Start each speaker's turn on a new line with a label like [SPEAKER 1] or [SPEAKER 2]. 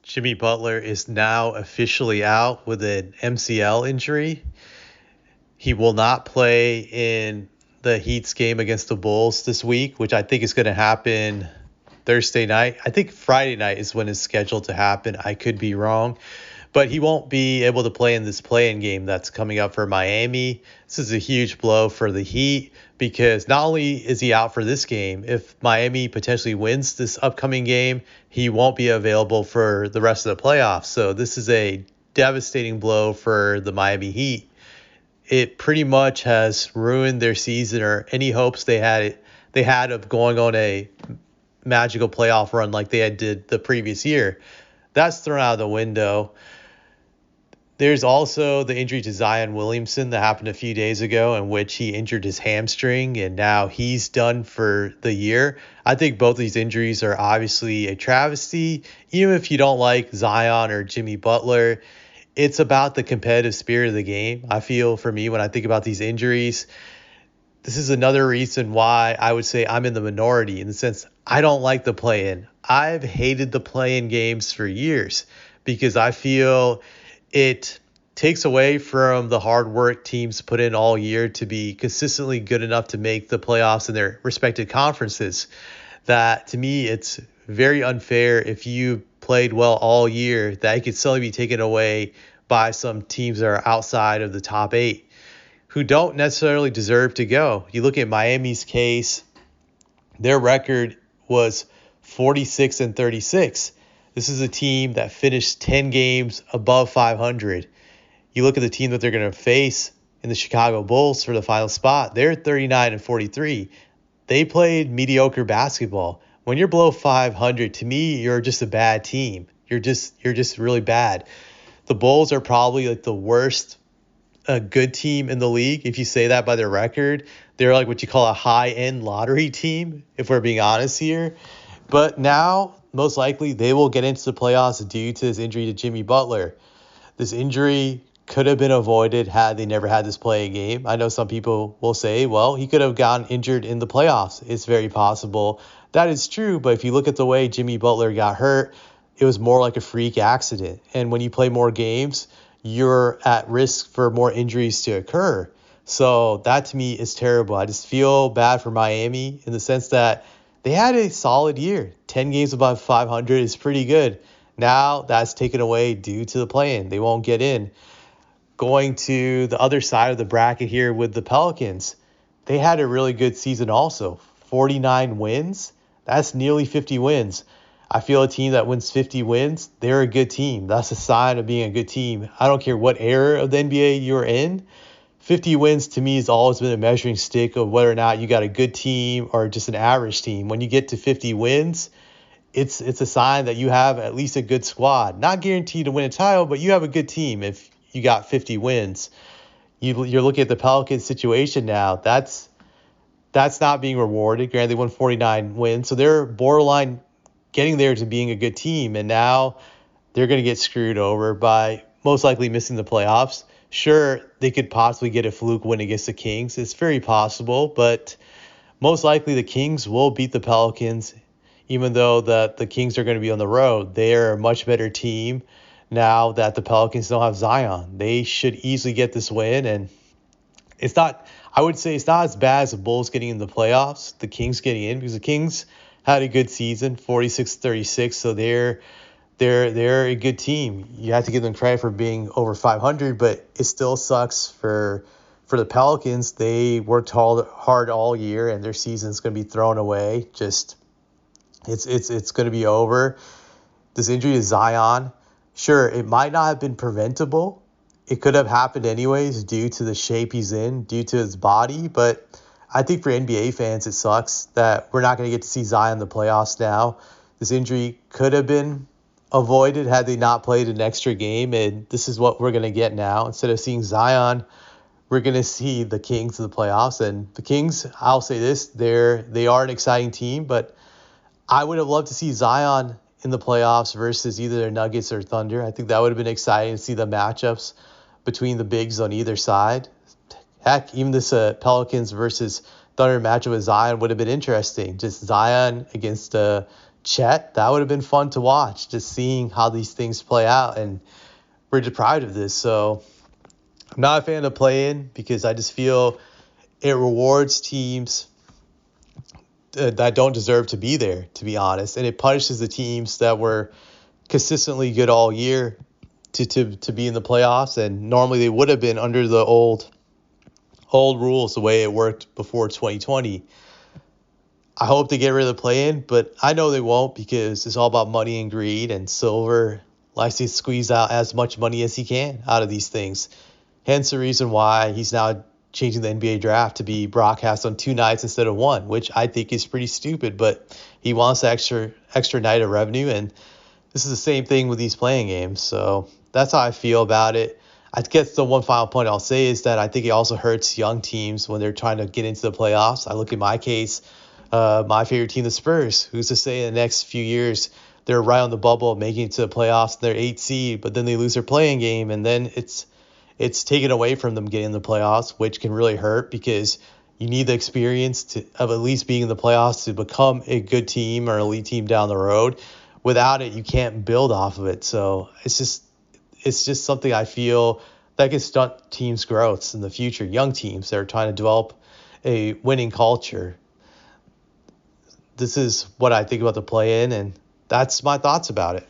[SPEAKER 1] Jimmy Butler is now officially out with an MCL injury. He will not play in the Heat's game against the Bulls this week, which I think is going to happen Thursday night. I think Friday night is when it's scheduled to happen. I could be wrong. But he won't be able to play in this play-in game that's coming up for Miami. This is a huge blow for the Heat because not only is he out for this game, if Miami potentially wins this upcoming game, he won't be available for the rest of the playoffs. So this is a devastating blow for the Miami Heat. It pretty much has ruined their season or any hopes they had of going on a magical playoff run like they had did the previous year. That's thrown out of the window. There's also the injury to Zion Williamson that happened a few days ago in which he injured his hamstring and now he's done for the year. I think both of these injuries are obviously a travesty. Even if you don't like Zion or Jimmy Butler, it's about the competitive spirit of the game. I feel for me when I think about these injuries, this is another reason why I would say I'm in the minority in the sense I don't like the play-in. I've hated the play-in games for years because I feel it takes away from the hard work teams put in all year to be consistently good enough to make the playoffs in their respective conferences. That to me, it's very unfair if you played well all year that it could suddenly be taken away by some teams that are outside of the top 8 who don't necessarily deserve to go. You look at Miami's case, their record was 46-36. This is a team that finished 10 games above 500. You look at the team that they're going to face in the Chicago Bulls for the final spot. They're 39-43. They played mediocre basketball. When you're below 500, to me, you're just a bad team. You're just really bad. The Bulls are probably like the worst good team in the league. If you say that by their record, they're like what you call a high-end lottery team, if we're being honest here. But now, most likely, they will get into the playoffs due to this injury to Jimmy Butler. This injury could have been avoided had they never had this play game. I know some people will say, well, he could have gotten injured in the playoffs. It's very possible. That is true, but if you look at the way Jimmy Butler got hurt, it was more like a freak accident. And when you play more games, you're at risk for more injuries to occur. So that to me is terrible. I just feel bad for Miami in the sense that they had a solid year. 10 games above 500 is pretty good. Now that's taken away due to the play-in. They won't get in. Going to the other side of the bracket here with the Pelicans, they had a really good season also. 49 wins. That's nearly 50 wins. I feel a team that wins 50 wins, they're a good team. That's a sign of being a good team. I don't care what era of the NBA you're in. 50 wins to me has always been a measuring stick of whether or not you got a good team or just an average team. When you get to 50 wins, it's a sign that you have at least a good squad. Not guaranteed to win a title, but you have a good team if you got 50 wins. You're looking at the Pelicans situation now. That's not being rewarded. Granted, they won 49 wins, so they're borderline getting there to being a good team, and now they're going to get screwed over by most likely missing the playoffs. Sure, they could possibly get a fluke win against the Kings. It's very possible, but most likely the Kings will beat the Pelicans, even though the Kings are going to be on the road. They are a much better team now that the Pelicans don't have Zion. They should easily get this win, and I would say it's not as bad as the Bulls getting in the playoffs, the Kings getting in, because the Kings had a good season, 46-36, so they're a good team. You have to give them credit for being over 500, but it still sucks for the Pelicans. They worked hard all year, and their season's going to be thrown away. Just it's going to be over. This injury to Zion, sure, it might not have been preventable. It could have happened anyways due to the shape he's in, due to his body, but I think for NBA fans, it sucks that we're not going to get to see Zion in the playoffs now. This injury could have been avoided had they not played an extra game, and this is what we're going to get now. Instead of seeing Zion, we're going to see the Kings in the playoffs. And the Kings, I'll say this, they are an exciting team, but I would have loved to see Zion in the playoffs versus either the Nuggets or Thunder. I think that would have been exciting to see the matchups between the bigs on either side. Heck, even this Pelicans versus Thunder matchup with Zion would have been interesting. Just Zion against Chet, that would have been fun to watch, just seeing how these things play out. And we're deprived of this. So I'm not a fan of play-in because I just feel it rewards teams that don't deserve to be there, to be honest. And it punishes the teams that were consistently good all year to be in the playoffs. And normally they would have been under the old rules, the way it worked before 2020. I hope they get rid of the play-in, but I know they won't because it's all about money and greed, and Silver likes to squeeze out as much money as he can out of these things. Hence the reason why he's now changing the NBA draft to be broadcast on 2 nights instead of 1, which I think is pretty stupid, but he wants the extra night of revenue, and this is the same thing with these playing games. So that's how I feel about it. I guess the one final point I'll say is that I think it also hurts young teams when they're trying to get into the playoffs. I look at my case, my favorite team, the Spurs. Who's to say in the next few years they're right on the bubble of making it to the playoffs, they're 8th seed, but then they lose their playing game, and then it's taken away from them getting in the playoffs, which can really hurt because you need the experience of at least being in the playoffs to become a good team or elite team down the road. Without it, you can't build off of it. So it's just something I feel that can stunt teams' growths in the future, young teams that are trying to develop a winning culture. This is what I think about the play-in, and that's my thoughts about it.